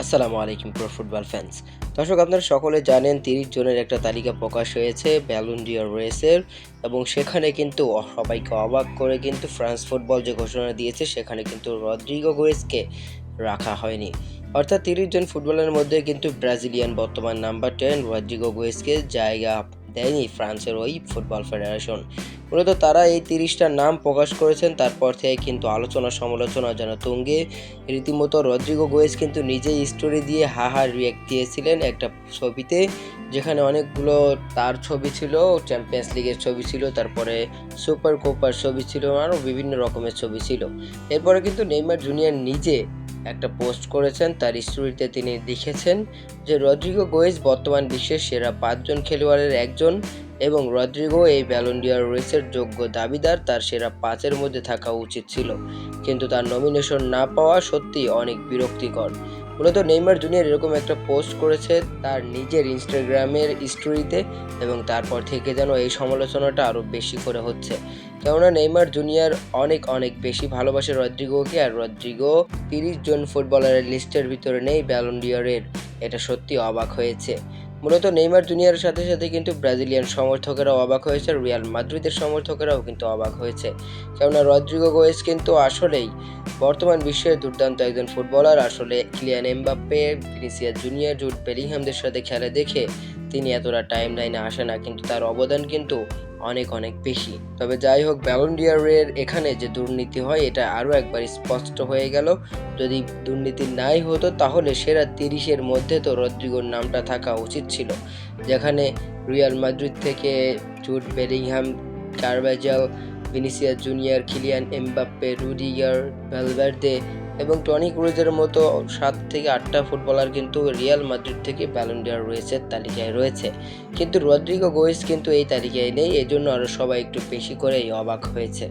আসসালামু আলাইকুম pro football fans. দর্শক, আপনারা সকলে জানেন 30 জনের একটা তালিকা প্রকাশ হয়েছে ব্যালন ডি'র রেসের, এবং সেখানে কিন্তু সবাইকে অবাক করে কিন্তু ফ্রান্স ফুটবল যে ঘোষণা দিয়েছে সেখানে কিন্তু রদ্রিগো গোয়েজকে রাখা হয়নি। অর্থাৎ 30 জন ফুটবলের মধ্যে কিন্তু ব্রাজিলিয়ান বর্তমান নাম্বার 10 রদ্রিগো গোয়েজকে জায়গা দেয়নি ফ্রান্সের ওই ফুটবল ফেডারেশন। মূলত তারা এই 30টা নাম প্রকাশ করেছেন, তারপর থেকে কিন্তু আলোচনা সমালোচনা যেন তুঙ্গে। রীতিমতো রদ্রিগো গোয়েজ কিন্তু নিজেই স্টোরি দিয়ে হাহা রিয়াক্ট দিয়েছিলেন একটা ছবিতে, যেখানে অনেকগুলো তার ছবি ছিল, চ্যাম্পিয়ন্স লিগের ছবি ছিল, তারপরে সুপার কোপার ছবি ছিল, আরও বিভিন্ন রকমের ছবি ছিল। এরপরে কিন্তু নেইমার জুনিয়র নিজে একটা পোস্ট করেছেন, তার স্টোরিতে তিনি লিখেছেন যে রদ্রিগো গোয়েজ বর্তমান বিশ্বের সেরা 5জন খেলোয়াড়ের একজন, এবং রদ্রিগো এই ব্যালন ডি'র রেসের যোগ্য দাবিদার, তার সেরা 5-এর মধ্যে থাকা উচিত ছিল, কিন্তু তার নমিনেশন না পাওয়া সত্যি অনেক বিরক্তিকর। মূলত নেইমার জুনিয়র এরকম একটা পোস্ট করেছে তার নিজের ইনস্টাগ্রামের স্টোরিতে, এবং তারপর থেকে যেন এই সমালোচনাটা আরও বেশি করে হচ্ছে, কেননা নেইমার জুনিয়র অনেক অনেক বেশি ভালোবাসে রদ্রিগোকে, আর রদ্রিগো 30 জন ফুটবলারের লিস্টের ভিতরে নেই ব্যালন ডি'রের। এটা সত্যি অবাক হয়েছে। মূলত নেইমার জুনিয়রের সাথে সাথে কিন্তু ব্রাজিলিয়ান সমর্থকেরাও অবাক হয়েছে, রিয়াল মাদ্রিদের সমর্থকেরাও কিন্তু অবাক হয়েছে, কেননা রদ্রিগো গোয়েজ কিন্তু আসলেই বর্তমান বিশ্বের দুর্দান্ত একজন ফুটবলার। আসলে Kylian Mbappe, Vinicius Junior, Jude বেলিংহামদের সাথে খেলা দেখে তিনি এতটা টাইম লাইনে আসে না, কিন্তু তার অবদান কিন্তু অনেক অনেক বেশি। তবে যাই হোক, ব্যালন ডি'রের এখানে যে দুর্নীতি হয় এটা আরও একবার স্পষ্ট হয়ে গেল। যদি দুর্নীতি নাই হতো তাহলে সেরা 30-এর মধ্যে তো রদ্রিগোর নামটা থাকা উচিত ছিল, যেখানে রিয়াল মাদ্রিদ থেকে Jude Bellingham, Carvajal, Vinicius Junior, Kylian Mbappe, Rudiger, Valverde এবং টনি ক্রুজের মতো 7 থেকে 8টা ফুটবলার কিন্তু রিয়াল মাদ্রিদ থেকে ব্যালন ডি'র রেসের তালিকায় রয়েছে, কিন্তু রদ্রিগো গোয়েজ কিন্তু এই তালিকায় নেই। এজন্য আরও সবাই একটু বেশি করেই অবাক হয়েছে।